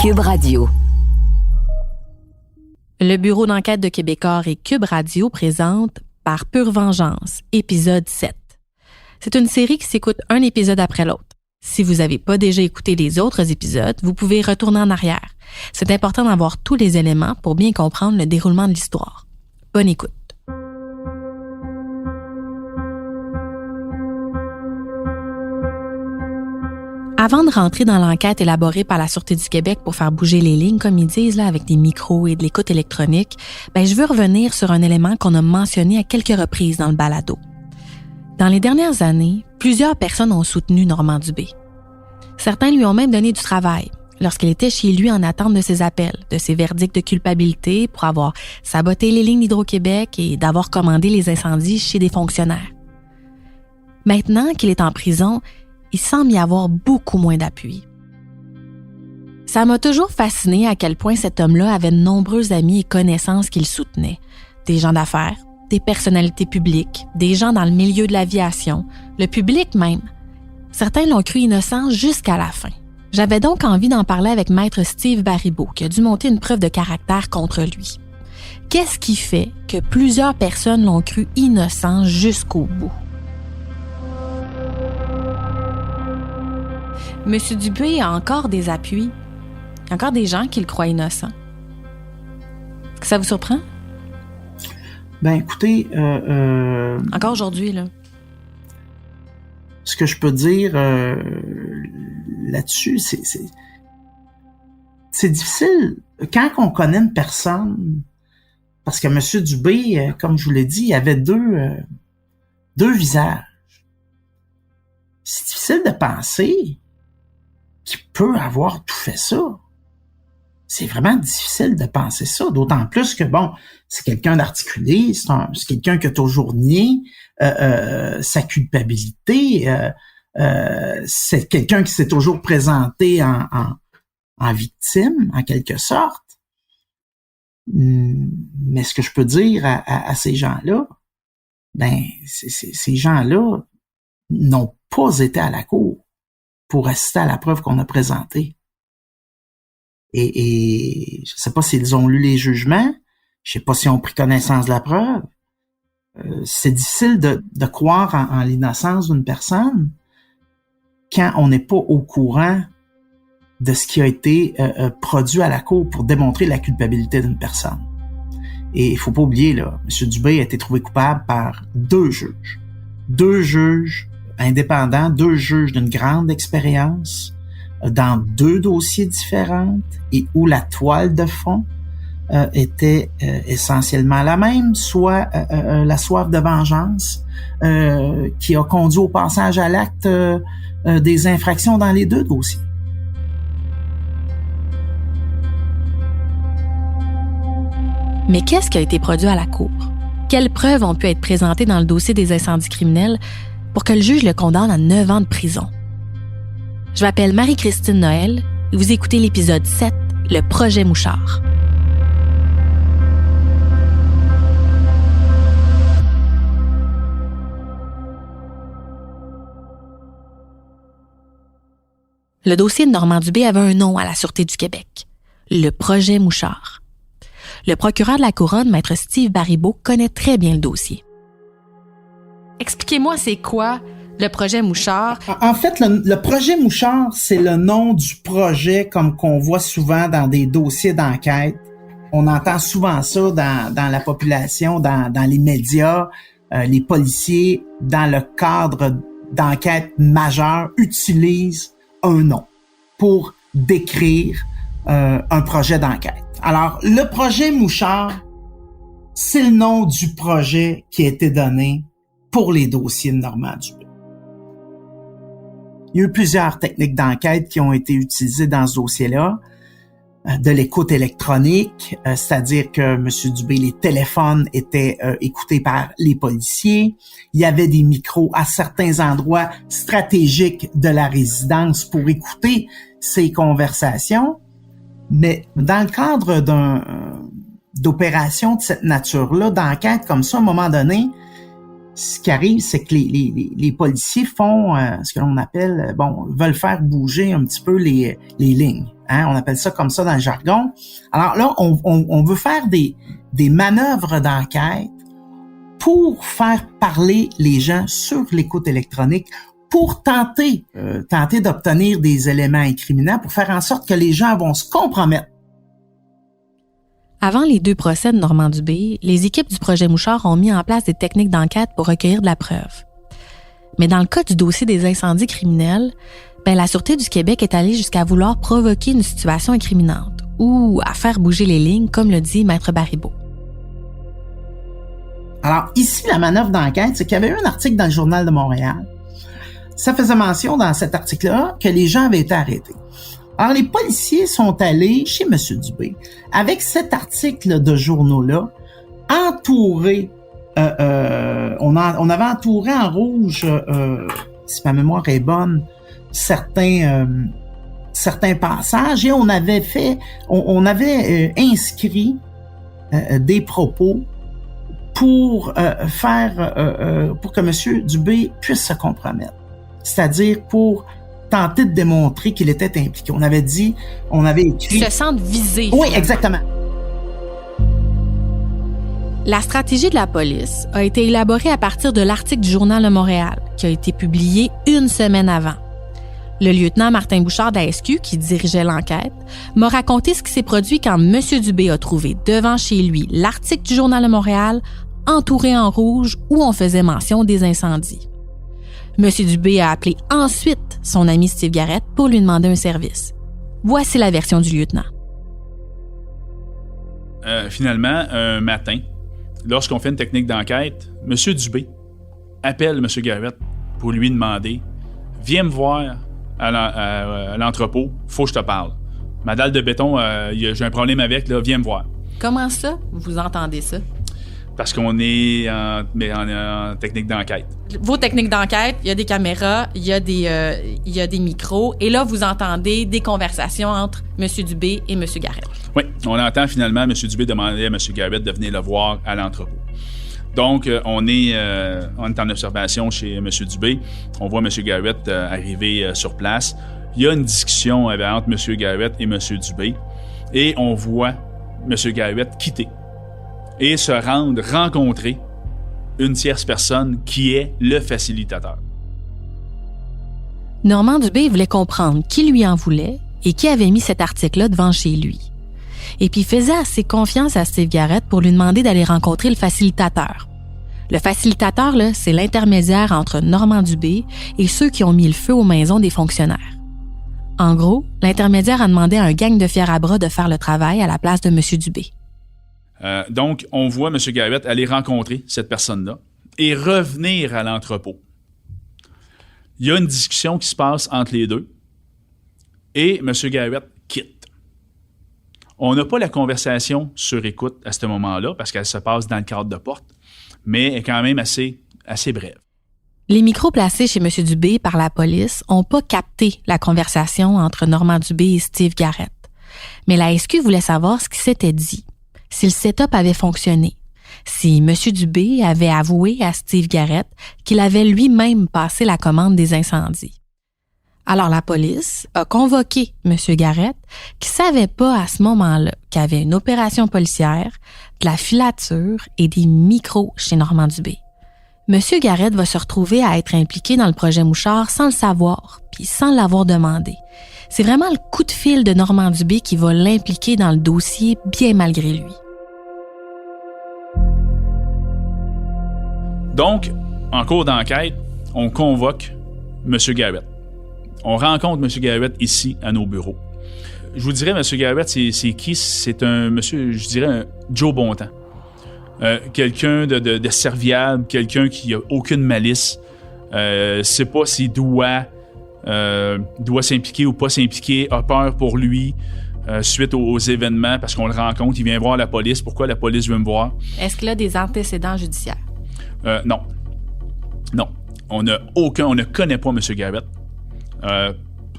Cube Radio. Le bureau d'enquête de Québecor et Cube Radio présente Par pure vengeance, épisode 7. C'est une série qui s'écoute un épisode après l'autre. Si vous n'avez pas déjà écouté les autres épisodes, vous pouvez retourner en arrière. C'est important d'avoir tous les éléments pour bien comprendre le déroulement de l'histoire. Bonne écoute. Avant de rentrer dans l'enquête élaborée par la Sûreté du Québec pour faire bouger les lignes, comme ils disent, là, avec des micros et de l'écoute électronique, je veux revenir sur un élément qu'on a mentionné à quelques reprises dans le balado. Dans les dernières années, plusieurs personnes ont soutenu Normand Dubé. Certains lui ont même donné du travail lorsqu'il était chez lui en attente de ses appels, de ses verdicts de culpabilité pour avoir saboté les lignes d'Hydro-Québec et d'avoir commandé les incendies chez des fonctionnaires. Maintenant qu'il est en prison, il semble y avoir beaucoup moins d'appui. Ça m'a toujours fasciné à quel point cet homme-là avait de nombreux amis et connaissances qu'il soutenait. Des gens d'affaires, des personnalités publiques, des gens dans le milieu de l'aviation, le public même. Certains l'ont cru innocent jusqu'à la fin. J'avais donc envie d'en parler avec Maître Steve Baribeau, qui a dû monter une preuve de caractère contre lui. Qu'est-ce qui fait que plusieurs personnes l'ont cru innocent jusqu'au bout? Monsieur Dubé a encore des appuis, encore des gens qui le croient innocent. Est-ce que ça vous surprend? Écoutez... Encore aujourd'hui, là. Ce que je peux dire là-dessus, c'est difficile. Quand on connaît une personne, parce que M. Dubé, comme je vous l'ai dit, il avait deux visages. C'est difficile de penser qu'il peut avoir tout fait ça. C'est vraiment difficile de penser ça, d'autant plus que, c'est quelqu'un d'articulé, c'est quelqu'un qui a toujours nié sa culpabilité, c'est quelqu'un qui s'est toujours présenté en victime, en quelque sorte. Mais ce que je peux dire à ces gens-là, ces gens-là n'ont pas été à la cour pour assister à la preuve qu'on a présentée. Et je sais pas s'ils ont lu les jugements, je sais pas s'ils ont pris connaissance de la preuve. C'est difficile de croire en l'innocence d'une personne quand on n'est pas au courant de ce qui a été produit à la cour pour démontrer la culpabilité d'une personne. Et il faut pas oublier, là, M. Dubé a été trouvé coupable par deux juges indépendants, deux juges d'une grande expérience, dans deux dossiers différents et où la toile de fond était essentiellement la même, soit la soif de vengeance qui a conduit au passage à l'acte des infractions dans les deux dossiers. Mais qu'est-ce qui a été produit à la cour? Quelles preuves ont pu être présentées dans le dossier des incendies criminels pour que le juge le condamne à 9 ans de prison? Je m'appelle Marie-Christine Noël et vous écoutez l'épisode 7, le projet Mouchard. Le dossier de Normand Dubé avait un nom à la Sûreté du Québec, le projet Mouchard. Le procureur de la Couronne, Maître Steve Baribeau, connaît très bien le dossier. Expliquez-moi, c'est quoi le projet Mouchard? En fait, le projet Mouchard, c'est le nom du projet comme qu'on voit souvent dans des dossiers d'enquête. On entend souvent ça dans la population, dans les médias. Les policiers, dans le cadre d'enquêtes majeures, utilisent un nom pour décrire un projet d'enquête. Alors, le projet Mouchard, c'est le nom du projet qui a été donné pour les dossiers de Normand Dubé. Il y a eu plusieurs techniques d'enquête qui ont été utilisées dans ce dossier-là. De l'écoute électronique, c'est-à-dire que M. Dubé, les téléphones étaient écoutés par les policiers. Il y avait des micros à certains endroits stratégiques de la résidence pour écouter ces conversations. Mais dans le cadre d'opérations de cette nature-là, d'enquête comme ça, à un moment donné, ce qui arrive, c'est que les policiers font ce que l'on appelle, veulent faire bouger un petit peu les lignes. On appelle ça comme ça dans le jargon. Alors là, on veut faire des manœuvres d'enquête pour faire parler les gens sur l'écoute électronique, pour tenter d'obtenir des éléments incriminants, pour faire en sorte que les gens vont se compromettre. Avant les 2 procès de Normand Dubé, les équipes du projet Mouchard ont mis en place des techniques d'enquête pour recueillir de la preuve. Mais dans le cas du dossier des incendies criminels, la Sûreté du Québec est allée jusqu'à vouloir provoquer une situation incriminante ou à faire bouger les lignes, comme le dit Maître Baribeau. Alors ici, la manœuvre d'enquête, c'est qu'il y avait eu un article dans le Journal de Montréal. Ça faisait mention dans cet article-là que les gens avaient été arrêtés. Alors, les policiers sont allés chez M. Dubé avec cet article de journaux-là, entouré, on avait entouré en rouge, si ma mémoire est bonne, certains passages, et on avait inscrit des propos pour que M. Dubé puisse se compromettre. C'est-à-dire pour tenter de démontrer qu'il était impliqué. On avait écrit... Se sentent visés. Oui, exactement. La stratégie de la police a été élaborée à partir de l'article du Journal de Montréal, qui a été publié 1 semaine avant. Le lieutenant Martin Bouchard d'ASQ, qui dirigeait l'enquête, m'a raconté ce qui s'est produit quand M. Dubé a trouvé devant chez lui l'article du Journal de Montréal, entouré en rouge, où on faisait mention des incendies. M. Dubé a appelé ensuite son ami Steve Garrett pour lui demander un service. Voici la version du lieutenant. Finalement, un matin, lorsqu'on fait une technique d'enquête, M. Dubé appelle M. Garrett pour lui demander « Viens me voir à l'entrepôt, faut que je te parle. Ma dalle de béton, j'ai un problème avec, là, viens me voir. » Comment ça, vous entendez ça? Parce qu'on est en technique d'enquête. Vos techniques d'enquête, il y a des caméras, il y a des micros, et là, vous entendez des conversations entre M. Dubé et M. Garrett. Oui, on entend finalement M. Dubé demander à M. Garrett de venir le voir à l'entrepôt. Donc, on est en observation chez M. Dubé. On voit M. Garrett arriver sur place. Il y a une discussion entre M. Garrett et M. Dubé, et on voit M. Garrett quitter et se rendre rencontrer une tierce personne qui est le facilitateur. Normand Dubé voulait comprendre qui lui en voulait et qui avait mis cet article-là devant chez lui. Et puis il faisait assez confiance à Steve Garrett pour lui demander d'aller rencontrer le facilitateur. Le facilitateur, là, c'est l'intermédiaire entre Normand Dubé et ceux qui ont mis le feu aux maisons des fonctionnaires. En gros, l'intermédiaire a demandé à un gang de fiers à bras de faire le travail à la place de M. Dubé. Donc, on voit M. Garrett aller rencontrer cette personne-là et revenir à l'entrepôt. Il y a une discussion qui se passe entre les deux et M. Garrett quitte. On n'a pas la conversation sur écoute à ce moment-là parce qu'elle se passe dans le cadre de porte, mais elle est quand même assez brève. Les micros placés chez M. Dubé par la police n'ont pas capté la conversation entre Normand Dubé et Steve Garrett. Mais la SQ voulait savoir ce qui s'était dit, si le setup avait fonctionné, si M. Dubé avait avoué à Steve Garrett qu'il avait lui-même passé la commande des incendies. Alors la police a convoqué M. Garrett, qui savait pas à ce moment-là qu'il y avait une opération policière, de la filature et des micros chez Normand Dubé. M. Garrett va se retrouver à être impliqué dans le projet Mouchard sans le savoir, puis sans l'avoir demandé. C'est vraiment le coup de fil de Normand Dubé qui va l'impliquer dans le dossier, bien malgré lui. Donc, en cours d'enquête, on convoque M. Garrett. On rencontre M. Garrett ici, à nos bureaux. Je vous dirais, M. Garrett, c'est qui? C'est un monsieur, je dirais, un Joe Bontemps. Quelqu'un de serviable, quelqu'un qui n'a aucune malice. Sait pas s'il doit s'impliquer ou pas s'impliquer, a peur pour lui suite aux événements parce qu'on le rencontre, il vient voir la police. Pourquoi la police veut me voir? Est-ce qu'il a des antécédents judiciaires? Non. On ne connaît pas M. Garrett.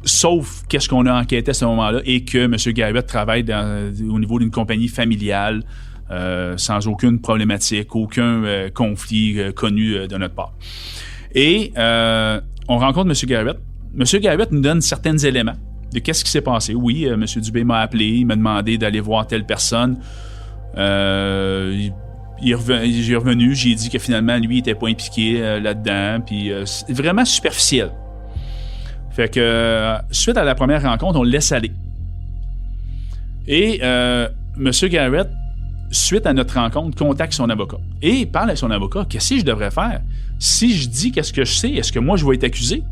Sauf qu'est-ce qu'on a enquêté à ce moment-là et que M. Garrett travaille au niveau d'une compagnie familiale sans aucune problématique, aucun conflit connu de notre part. Et on rencontre M. Garrett. M. Garrett nous donne certains éléments de qu'est-ce qui s'est passé. Oui, M. Dubé m'a appelé, il m'a demandé d'aller voir telle personne. J'ai revenu, j'ai dit que finalement, lui, il n'était pas impliqué là-dedans. Puis c'est vraiment superficiel. Fait que, suite à la première rencontre, on le laisse aller. Et M. Garrett, suite à notre rencontre, contacte son avocat. Et parle à son avocat, qu'est-ce que je devrais faire? Si je dis qu'est-ce que je sais, est-ce que moi, je vais être accusé?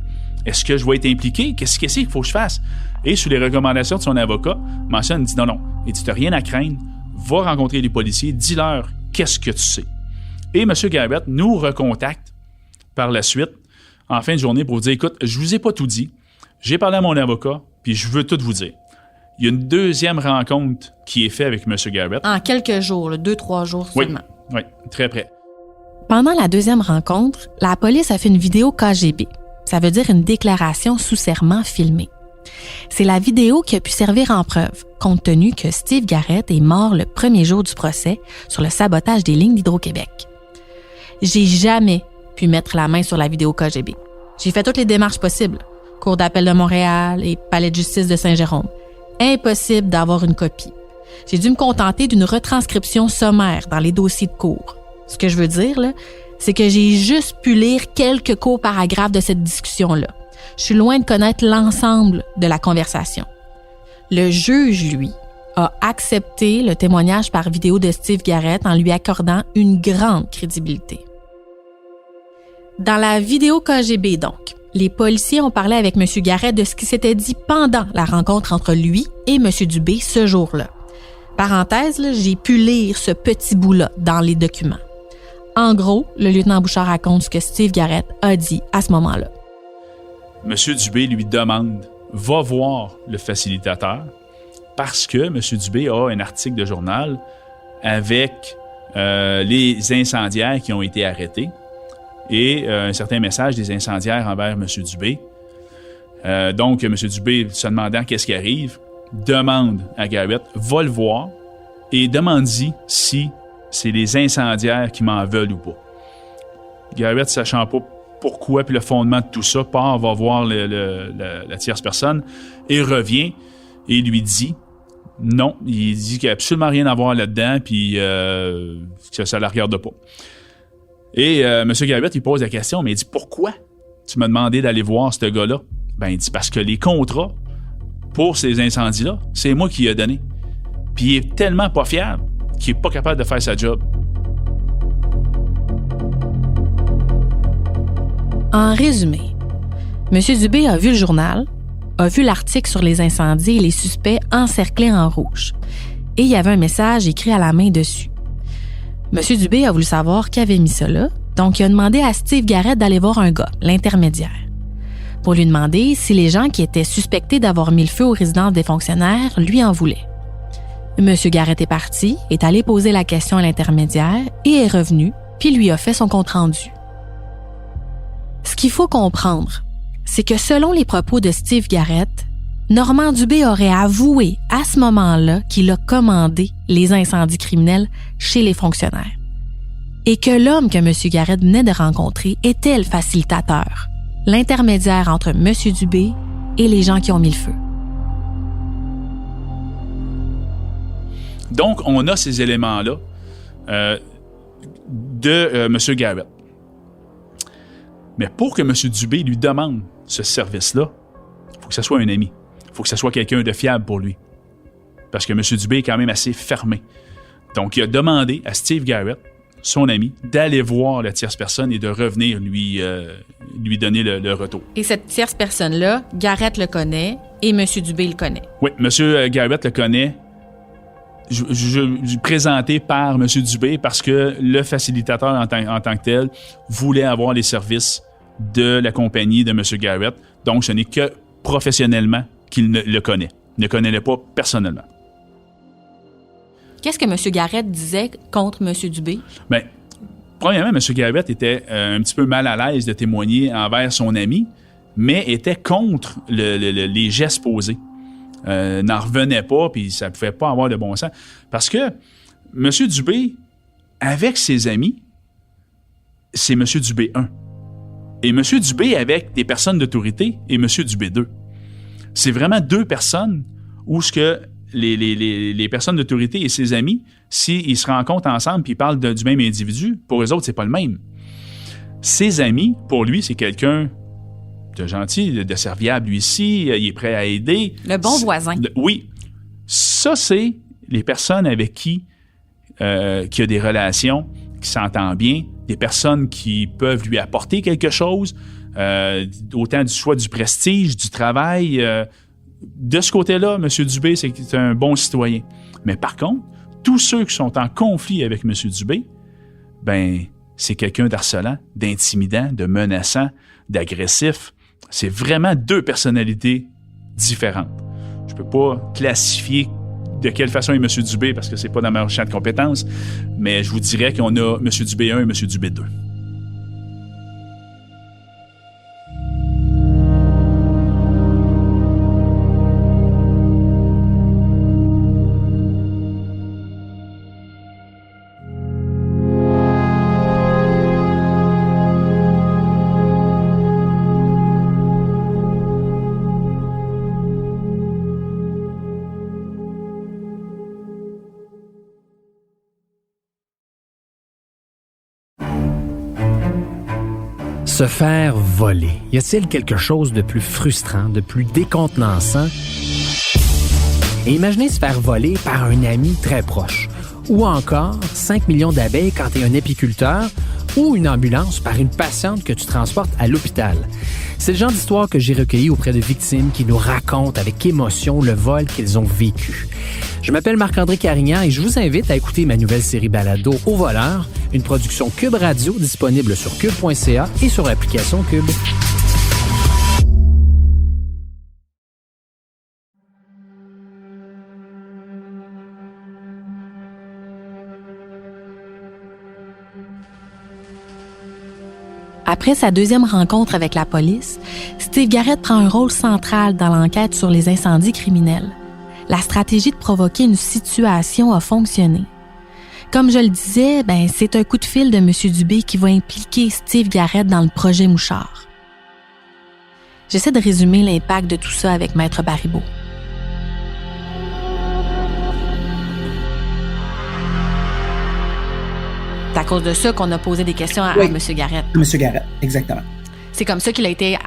Est-ce que je vais être impliqué? Qu'est-ce qu'il faut que je fasse? Et sous les recommandations de son avocat, mentionne, il dit non. Il dit, tu n'as rien à craindre. Va rencontrer les policiers, dis-leur qu'est-ce que tu sais. Et M. Garrett nous recontacte par la suite, en fin de journée, pour vous dire, écoute, je vous ai pas tout dit. J'ai parlé à mon avocat, puis je veux tout vous dire. Il y a une deuxième rencontre qui est faite avec M. Garrett. En quelques jours, 2-3 jours seulement. Oui, très près. Pendant la deuxième rencontre, la police a fait une vidéo KGB. Ça veut dire une déclaration sous serment filmée. C'est la vidéo qui a pu servir en preuve, compte tenu que Steve Garrett est mort le premier jour du procès sur le sabotage des lignes d'Hydro-Québec. J'ai jamais pu mettre la main sur la vidéo KGB. J'ai fait toutes les démarches possibles. Cour d'appel de Montréal et palais de justice de Saint-Jérôme. Impossible d'avoir une copie. J'ai dû me contenter d'une retranscription sommaire dans les dossiers de cour. Ce que je veux dire, là, c'est que j'ai juste pu lire quelques courts paragraphes de cette discussion-là. Je suis loin de connaître l'ensemble de la conversation. Le juge, lui, a accepté le témoignage par vidéo de Steve Garrett en lui accordant une grande crédibilité. Dans la vidéo KGB, donc, les policiers ont parlé avec M. Garrett de ce qui s'était dit pendant la rencontre entre lui et M. Dubé ce jour-là. Parenthèse, là, j'ai pu lire ce petit bout-là dans les documents. En gros, le lieutenant Bouchard raconte ce que Steve Garrett a dit à ce moment-là. M. Dubé lui demande, va voir le facilitateur, parce que M. Dubé a un article de journal avec les incendiaires qui ont été arrêtés et un certain message des incendiaires envers M. Dubé. Donc, M. Dubé, se demandant qu'est-ce qui arrive, demande à Garrett, va le voir et demande-y si c'est les incendiaires qui m'en veulent ou pas. Garrett, sachant pas pourquoi puis le fondement de tout ça, part, va voir la tierce personne et revient et lui dit non. Il dit qu'il n'y a absolument rien à voir là-dedans puis que ça ne la regarde pas. Et M. Garrett, il pose la question, mais il dit pourquoi tu m'as demandé d'aller voir ce gars-là? Ben, il dit parce que les contrats pour ces incendies-là, c'est moi qui lui ai donné. Puis il est tellement pas fiable qu'il n'est pas capable de faire sa job. En résumé, M. Dubé a vu le journal, a vu l'article sur les incendies et les suspects encerclés en rouge. Et il y avait un message écrit à la main dessus. M. Dubé a voulu savoir qui avait mis ça là, donc il a demandé à Steve Garrett d'aller voir un gars, l'intermédiaire, pour lui demander si les gens qui étaient suspectés d'avoir mis le feu aux résidences des fonctionnaires lui en voulaient. M. Garrett est parti, est allé poser la question à l'intermédiaire et est revenu, puis lui a fait son compte-rendu. Ce qu'il faut comprendre, c'est que selon les propos de Steve Garrett, Normand Dubé aurait avoué à ce moment-là qu'il a commandé les incendies criminels chez les fonctionnaires et que l'homme que M. Garrett venait de rencontrer était le facilitateur, l'intermédiaire entre M. Dubé et les gens qui ont mis le feu. Donc, on a ces éléments-là de M. Garrett. Mais pour que M. Dubé lui demande ce service-là, il faut que ce soit un ami. Il faut que ce soit quelqu'un de fiable pour lui. Parce que M. Dubé est quand même assez fermé. Donc, il a demandé à Steve Garrett, son ami, d'aller voir la tierce personne et de revenir lui donner le retour. Et cette tierce personne-là, Garrett le connaît et M. Dubé le connaît. Oui, M. Garrett le connaît. Présenté par M. Dubé parce que le facilitateur en tant que tel voulait avoir les services de la compagnie de M. Garrett. Donc, ce n'est que professionnellement qu'il le connaît. Il ne connaît pas personnellement. Qu'est-ce que M. Garrett disait contre M. Dubé? Bien, premièrement, M. Garrett était un petit peu mal à l'aise de témoigner envers son ami, mais était contre les gestes posés. N'en revenait pas, puis ça ne pouvait pas avoir de bon sens. Parce que M. Dubé, avec ses amis, c'est M. Dubé 1. Et M. Dubé avec des personnes d'autorité est M. Dubé 2. C'est vraiment deux personnes où ce que les personnes d'autorité et ses amis, s'ils se rencontrent ensemble puis ils parlent du même individu, pour eux autres, c'est pas le même. Ses amis, pour lui, c'est quelqu'un de gentil, de serviable, lui ici, il est prêt à aider. Le bon voisin. Oui. Ça, c'est les personnes avec qui a des relations, qui s'entend bien, des personnes qui peuvent lui apporter quelque chose, autant soit du prestige, du travail. De ce côté-là, M. Dubé, c'est un bon citoyen. Mais par contre, tous ceux qui sont en conflit avec M. Dubé, ben, c'est quelqu'un d'harcelant, d'intimidant, de menaçant, d'agressif. C'est vraiment deux personnalités différentes. Je peux pas classifier de quelle façon est M. Dubé parce que c'est pas dans ma champ de compétences, mais je vous dirais qu'on a M. Dubé 1 et M. Dubé 2. Se faire voler. Y a-t-il quelque chose de plus frustrant, de plus décontenançant? Et imaginez se faire voler par un ami très proche. Ou encore 5 millions d'abeilles quand tu es un apiculteur, ou une ambulance par une patiente que tu transportes à l'hôpital. C'est le genre d'histoire que j'ai recueilli auprès de victimes qui nous racontent avec émotion le vol qu'ils ont vécu. Je m'appelle Marc-André Carignan et je vous invite à écouter ma nouvelle série balado Au voleur, une production Cube Radio disponible sur cube.ca et sur l'application Cube. Après sa deuxième rencontre avec la police, Steve Garrett prend un rôle central dans l'enquête sur les incendies criminels. La stratégie de provoquer une situation a fonctionné. Comme je le disais, c'est un coup de fil de M. Dubé qui va impliquer Steve Garrett dans le projet Mouchard. J'essaie de résumer l'impact de tout ça avec Maître Baribeau. C'est à cause de ça qu'on a posé des questions à M. Garrett. M. Garrett, exactement. C'est comme ça qu'il a été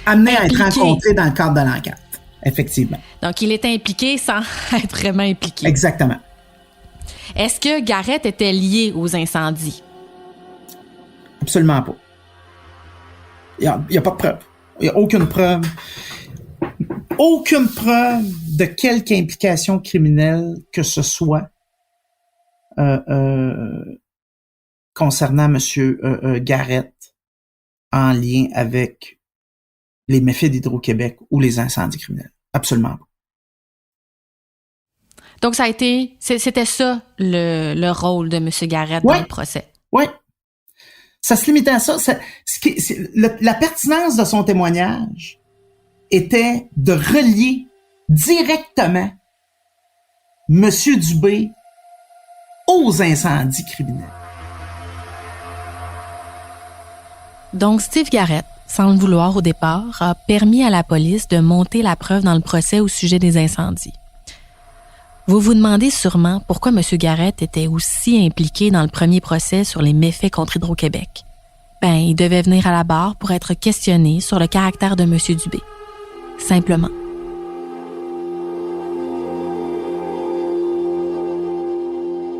amené à être rencontré dans le cadre de l'enquête, effectivement. Donc, il était impliqué sans être vraiment impliqué. Exactement. Est-ce que Garrett était lié aux incendies? Absolument pas. Il n'y a pas de preuve. Il n'y a aucune preuve. Aucune preuve de quelque implication criminelle que ce soit concernant M. Garrett en lien avec les méfaits d'Hydro-Québec ou les incendies criminels. Absolument pas. Donc, c'était ça le rôle de M. Garrett dans le procès. Oui. Ça se limitait à ça. La pertinence de son témoignage était de relier directement M. Dubé aux incendies criminels. Donc, Steve Garrett, sans le vouloir au départ, a permis à la police de monter la preuve dans le procès au sujet des incendies. Vous vous demandez sûrement pourquoi M. Garrett était aussi impliqué dans le premier procès sur les méfaits contre Hydro-Québec. Il devait venir à la barre pour être questionné sur le caractère de M. Dubé. Simplement.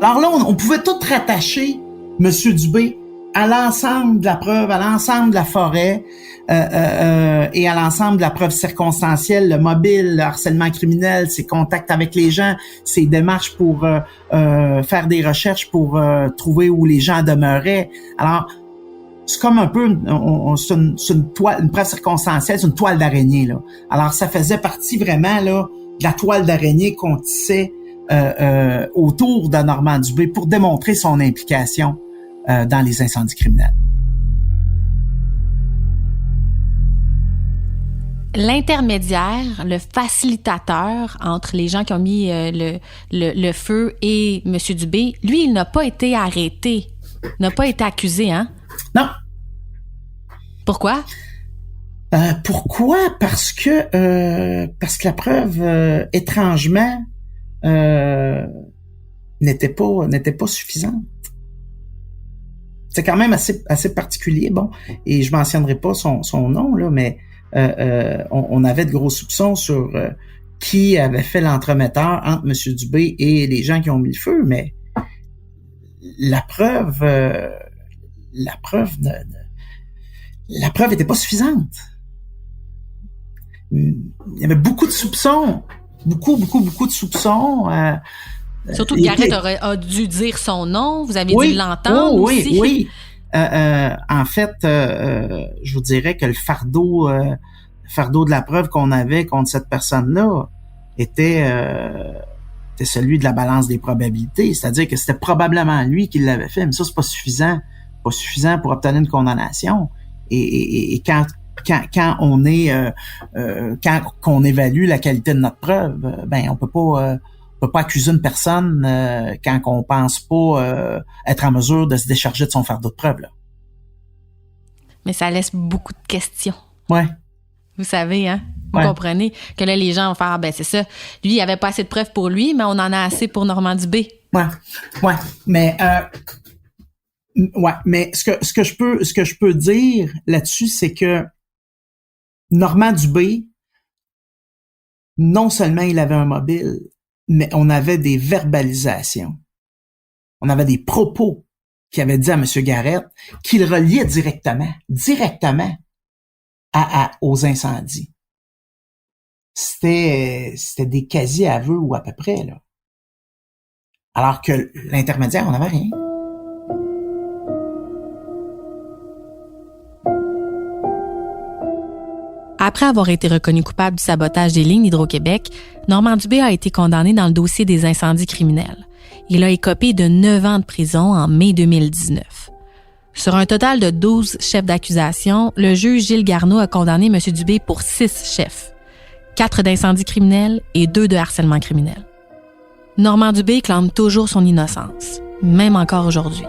Alors là, on pouvait tout rattacher M. Dubé à l'ensemble de la preuve, à l'ensemble de la forêt et à l'ensemble de la preuve circonstancielle, le mobile, le harcèlement criminel, ses contacts avec les gens, ses démarches pour faire des recherches pour trouver où les gens demeuraient. Alors, c'est comme un peu c'est une preuve circonstancielle, c'est une toile d'araignée, là. Alors, ça faisait partie vraiment là de la toile d'araignée qu'on tissait autour de Normand Dubé pour démontrer son implication dans les incendies criminels. L'intermédiaire, le facilitateur entre les gens qui ont mis le feu et M. Dubé, lui, il n'a pas été arrêté, n'a pas été accusé, hein? Non. Pourquoi? Pourquoi? Parce que la preuve, étrangement, n'était pas suffisante. C'est quand même assez particulier, bon, et je mentionnerai pas son nom, là, mais on avait de gros soupçons sur qui avait fait l'entremetteur entre M. Dubé et les gens qui ont mis le feu, mais la preuve était pas suffisante. Il y avait beaucoup de soupçons, beaucoup de soupçons. Surtout que Garrett a dû dire son nom, vous avez dû l'entendre aussi. Oui. En fait, je vous dirais que le fardeau de la preuve qu'on avait contre cette personne-là était celui de la balance des probabilités. C'est-à-dire que c'était probablement lui qui l'avait fait, mais ça, c'est pas suffisant pour obtenir une condamnation. Et quand on est quand on évalue la qualité de notre preuve, on peut pas accuser une personne quand on pense pas être en mesure de se décharger de son fardeau de preuve, là. Mais ça laisse beaucoup de questions. Ouais. Vous savez, hein? Vous comprenez que là, les gens vont faire, c'est ça. Lui, il avait pas assez de preuves pour lui, mais on en a assez pour Normand Dubé. Ouais. Mais ce que je peux dire là-dessus, c'est que Normand Dubé, non seulement il avait un mobile, mais on avait des verbalisations. On avait des propos qu'il avait dit à M. Garrett qu'il reliait directement aux incendies. C'était des quasi-aveux ou à peu près, là. Alors que l'intermédiaire, on n'avait rien. Après avoir été reconnu coupable du sabotage des lignes d'Hydro-Québec, Normand Dubé a été condamné dans le dossier des incendies criminels. Il a écopé de 9 ans de prison en mai 2019. Sur un total de 12 chefs d'accusation, le juge Gilles Garneau a condamné M. Dubé pour 6 chefs, 4 d'incendies criminels et 2 de harcèlement criminel. Normand Dubé clame toujours son innocence, même encore aujourd'hui.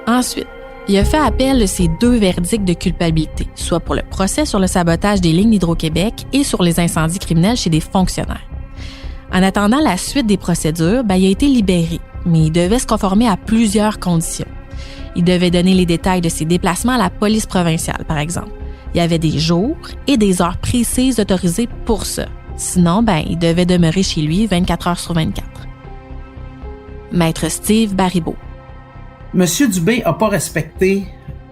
Ensuite, il a fait appel de ces 2 verdicts de culpabilité, soit pour le procès sur le sabotage des lignes d'Hydro-Québec et sur les incendies criminels chez des fonctionnaires. En attendant la suite des procédures, il a été libéré, mais il devait se conformer à plusieurs conditions. Il devait donner les détails de ses déplacements à la police provinciale, par exemple. Il y avait des jours et des heures précises autorisées pour ça. Sinon, il devait demeurer chez lui 24 heures sur 24. Maître Steve Baribeau. Monsieur Dubé a pas respecté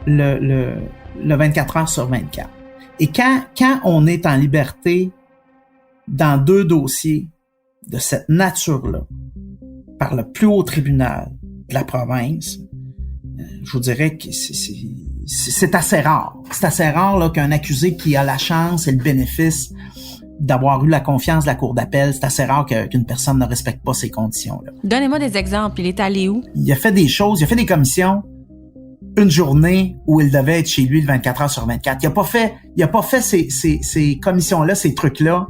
le 24 heures sur 24. Et quand on est en liberté dans 2 dossiers de cette nature-là, par le plus haut tribunal de la province, je vous dirais que c'est assez rare. C'est assez rare là, qu'un accusé qui a la chance et le bénéfice d'avoir eu la confiance de la cour d'appel, c'est assez rare qu'une personne ne respecte pas ces conditions-là. Donnez-moi des exemples. Il est allé où? Il a fait des choses, il a fait des commissions une journée où il devait être chez lui le 24 heures sur 24. Il a pas fait ces commissions-là, ces trucs-là,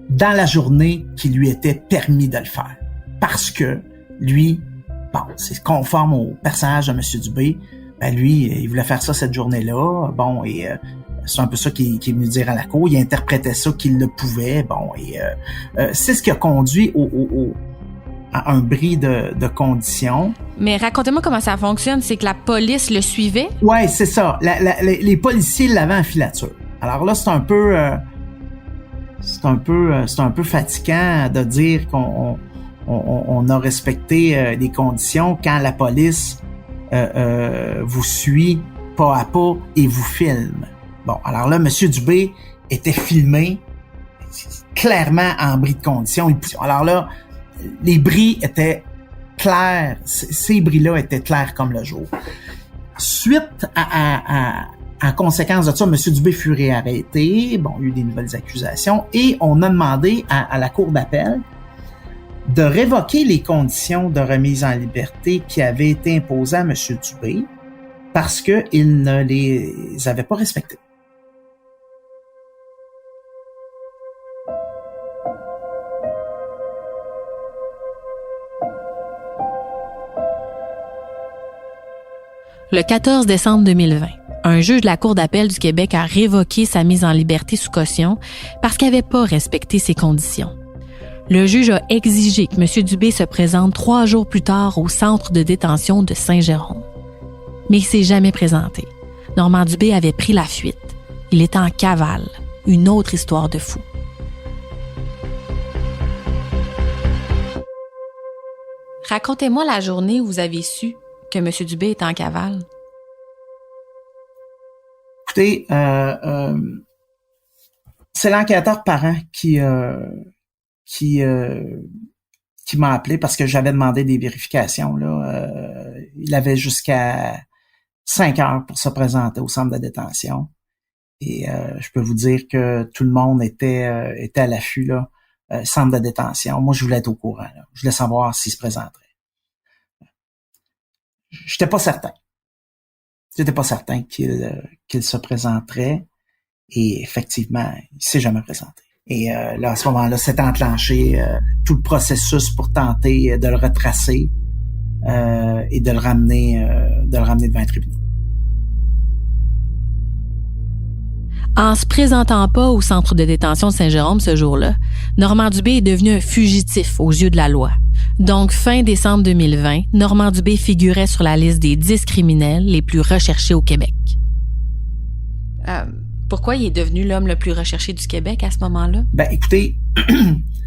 dans la journée qui lui était permis de le faire. Parce que lui, c'est conforme au personnage de M. Dubé, lui, il voulait faire ça cette journée-là, c'est un peu ça qu'il est venu dire à la cour. Il interprétait ça qu'il le pouvait. C'est ce qui a conduit à un bris de conditions. Mais racontez-moi comment ça fonctionne. C'est que la police le suivait? Ouais, c'est ça. Les policiers l'avaient en filature. Alors là, c'est un peu fatigant de dire qu'on a respecté des conditions quand la police vous suit pas à pas et vous filme. Bon, alors là, M. Dubé était filmé clairement en bris de conditions. Alors là, les bris étaient clairs, ces bris-là étaient clairs comme le jour. Suite en conséquence de ça, M. Dubé fut réarrêté, il y a eu des nouvelles accusations, et on a demandé à la cour d'appel de révoquer les conditions de remise en liberté qui avaient été imposées à M. Dubé parce qu'il ne les avait pas respectées. Le 14 décembre 2020, Un juge de la Cour d'appel du Québec a révoqué sa mise en liberté sous caution parce qu'il n'avait pas respecté ses conditions. Le juge a exigé que M. Dubé se présente 3 jours plus tard au centre de détention de Saint-Jérôme. Mais il ne s'est jamais présenté. Normand Dubé avait pris la fuite. Il était en cavale. Une autre histoire de fou. Racontez-moi la journée où vous avez su que M. Dubé était en cavale. Écoutez, c'est l'enquêteur parent qui m'a appelé parce que j'avais demandé des vérifications. Là. Il avait jusqu'à 5 heures pour se présenter au centre de détention. Et je peux vous dire que tout le monde était à l'affût, là, centre de détention. Moi, je voulais être au courant. Là. Je voulais savoir s'il se présenterait. J'étais pas certain. J'étais pas certain qu'il se présenterait. Et effectivement, il s'est jamais présenté. Et là, à ce moment-là, s'est enclenché tout le processus pour tenter de le retracer et de le ramener devant un tribunal. En se présentant pas au centre de détention de Saint-Jérôme ce jour-là, Normand Dubé est devenu un fugitif aux yeux de la loi. Donc, fin décembre 2020, Normand Dubé figurait sur la liste des 10 criminels les plus recherchés au Québec. Pourquoi il est devenu l'homme le plus recherché du Québec à ce moment-là? Ben, écoutez,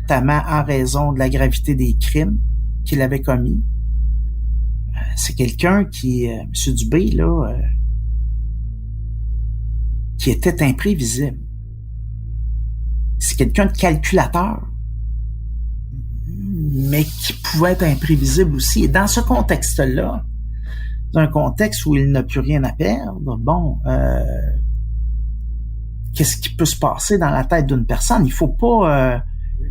notamment en raison de la gravité des crimes qu'il avait commis. C'est quelqu'un qui, M. Dubé, là, qui était imprévisible. C'est quelqu'un de calculateur, mais qui pouvait être imprévisible aussi. Et dans ce contexte-là, dans un contexte où il n'a plus rien à perdre, bon, qu'est-ce qui peut se passer dans la tête d'une personne? Il faut pas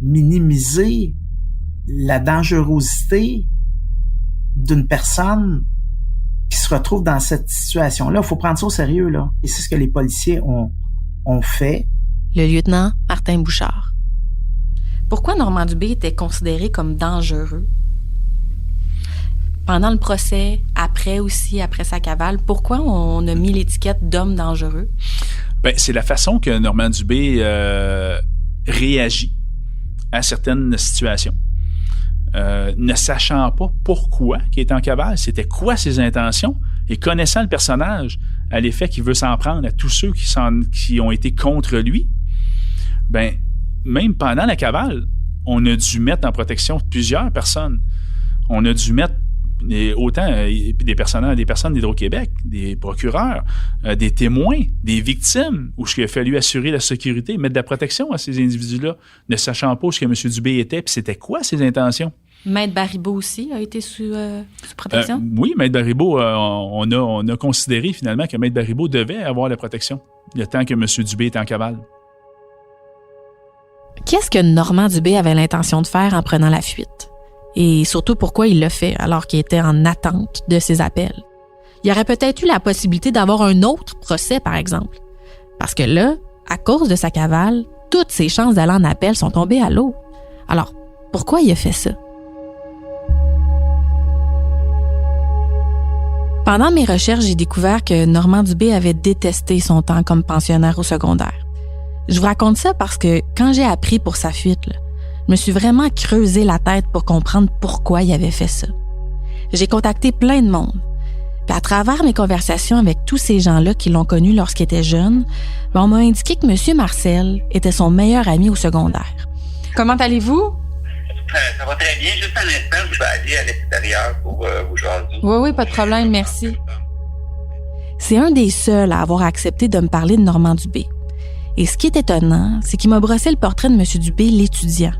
minimiser la dangerosité d'une personne qui se retrouve dans cette situation-là. Il faut prendre ça au sérieux, là. Et c'est ce que les policiers ont fait. Le lieutenant Martin Bouchard. Pourquoi Normand Dubé était considéré comme dangereux? Pendant le procès, après sa cavale, pourquoi on a mis l'étiquette d'homme dangereux? Ben, c'est la façon que Normand Dubé réagit à certaines situations. Ne sachant pas pourquoi il est en cavale, c'était quoi ses intentions, et connaissant le personnage à l'effet qu'il veut s'en prendre à tous ceux qui ont été contre lui, ben, même pendant la cavale, on a dû mettre en protection plusieurs personnes. On a dû mettre autant des personnes d'Hydro-Québec, des procureurs, des témoins, des victimes, où il a fallu assurer la sécurité, mettre de la protection à ces individus-là, ne sachant pas ce que M. Dubé était, puis c'était quoi ses intentions. Maître Baribeau aussi a été sous protection? Oui, Maître Baribeau, on a considéré finalement que Maître Baribeau devait avoir la protection, le temps que M. Dubé était en cavale. Qu'est-ce que Normand Dubé avait l'intention de faire en prenant la fuite? Et surtout, pourquoi il l'a fait alors qu'il était en attente de ses appels? Il y aurait peut-être eu la possibilité d'avoir un autre procès, par exemple. Parce que là, à cause de sa cavale, toutes ses chances d'aller en appel sont tombées à l'eau. Alors, pourquoi il a fait ça? Pendant mes recherches, j'ai découvert que Normand Dubé avait détesté son temps comme pensionnaire au secondaire. Je vous raconte ça parce que quand j'ai appris pour sa fuite, là, je me suis vraiment creusé la tête pour comprendre pourquoi il avait fait ça. J'ai contacté plein de monde. Puis à travers mes conversations avec tous ces gens-là qui l'ont connu lorsqu'il était jeune, on m'a indiqué que M. Marcel était son meilleur ami au secondaire. Comment allez-vous? Ça va très bien. Juste un instant, je vais aller à l'extérieur pour vous jaser. Oui, pas de problème, merci. C'est un des seuls à avoir accepté de me parler de Normand Dubé. Et ce qui est étonnant, c'est qu'il m'a brossé le portrait de M. Dubé, l'étudiant.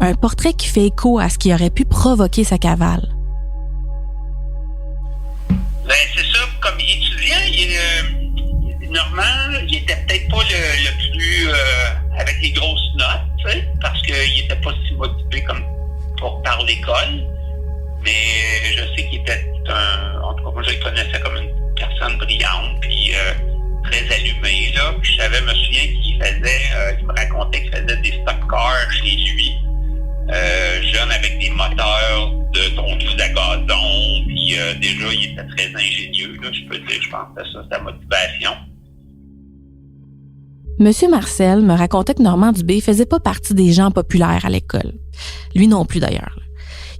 Un portrait qui fait écho à ce qui aurait pu provoquer sa cavale. Ben, c'est ça, comme étudiant, Normand, il était peut-être pas le plus avec les grosses notes, tu sais, parce qu'il était pas si motivé comme par l'école. Mais je sais qu'il était en tout cas, moi je le connaissais comme une personne brillante, puis très allumé, là. Puis je me souviens qu'il me racontait qu'il faisait des stock cars chez lui, jeune avec des moteurs de tondeuse à gazon, puis déjà il était très ingénieux, là, je peux dire, je pense que ça, sa motivation Monsieur Marcel me racontait que Normand Dubé faisait pas partie des gens populaires à l'école. Lui non plus d'ailleurs.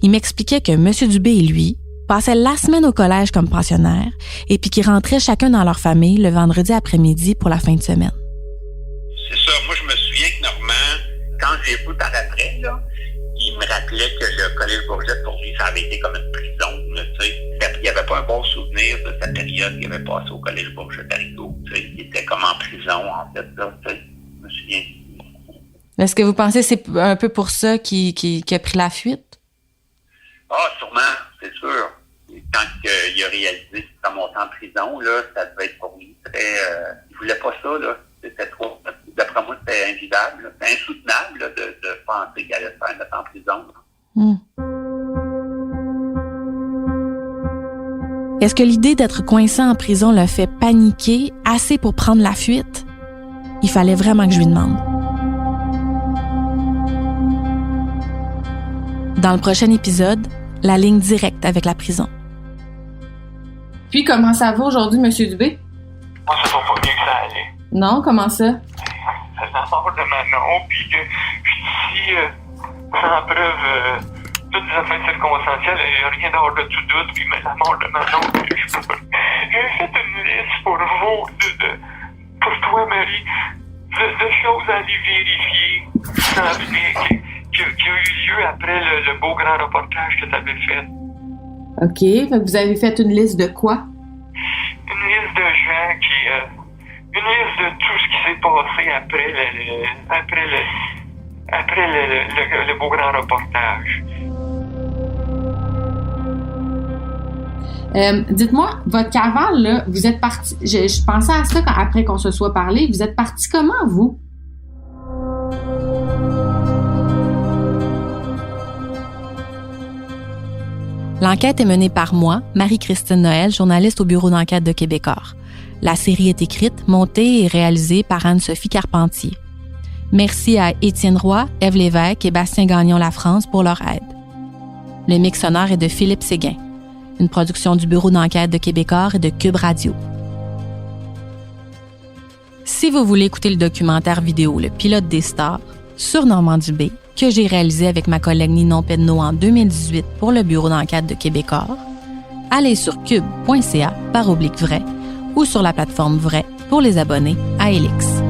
Il m'expliquait que Monsieur Dubé et lui passaient la semaine au collège comme pensionnaires et puis qu'ils rentraient chacun dans leur famille le vendredi après-midi pour la fin de semaine. C'est ça. Moi, je me souviens que Normand, quand j'ai vu par après, là, il me rappelait que le collège Bourget, pour lui, ça avait été comme une prison. Là, tu sais. Il n'y avait pas un bon souvenir de cette période qu'il avait passé au collège Bourget à Rigaud. Tu sais. Il était comme en prison, en fait. Là, tu sais. Je me souviens. Est-ce que vous pensez que c'est un peu pour ça qu'il a pris la fuite? Ah, sûrement, c'est sûr. Quand il a réalisé qu'il était monté en prison, là, ça devait être pour lui très... il voulait pas ça, là. C'était trop... D'après moi, c'était invivable, là. C'était insoutenable là, de penser qu'il allait se faire mettre en prison. Est-ce que l'idée d'être coincé en prison l'a fait paniquer assez pour prendre la fuite? Il fallait vraiment que je lui demande. Dans le prochain épisode, la ligne directe avec la prison. Puis, comment ça va aujourd'hui, M. Dubé? Moi, ça va pas mieux que ça allait. Non, comment ça? C'est la mort de Manon, puis que je suis ici sans preuve, toutes les affaires circonstancielles, il n'y a rien dehors de tout doute, puis mais la mort de Manon, j'ai fait une liste pour vous, pour toi, Marie, de choses à aller vérifier, qui a eu lieu après le beau grand reportage que tu avais fait. OK. Fait que vous avez fait une liste de quoi? Une liste de gens qui... une liste de tout ce qui s'est passé après le beau grand reportage. Dites-moi, votre cavale, là, vous êtes parti... Je pensais à ça après qu'on se soit parlé. Vous êtes parti comment, vous? L'enquête est menée par moi, Marie-Christine Noël, journaliste au bureau d'enquête de Québecor. La série est écrite, montée et réalisée par Anne-Sophie Carpentier. Merci à Étienne Roy, Ève Lévesque et Bastien Gagnon-Lafrance pour leur aide. Le mix sonore est de Philippe Séguin, une production du bureau d'enquête de Québecor et de Cube Radio. Si vous voulez écouter le documentaire vidéo Le pilote des stars sur Normand Dubé, que j'ai réalisé avec ma collègue Ninon Pedneau en 2018 pour le bureau d'enquête de Québecor, allez sur cube.ca/vrai ou sur la plateforme Vrai pour les abonnés à Elix.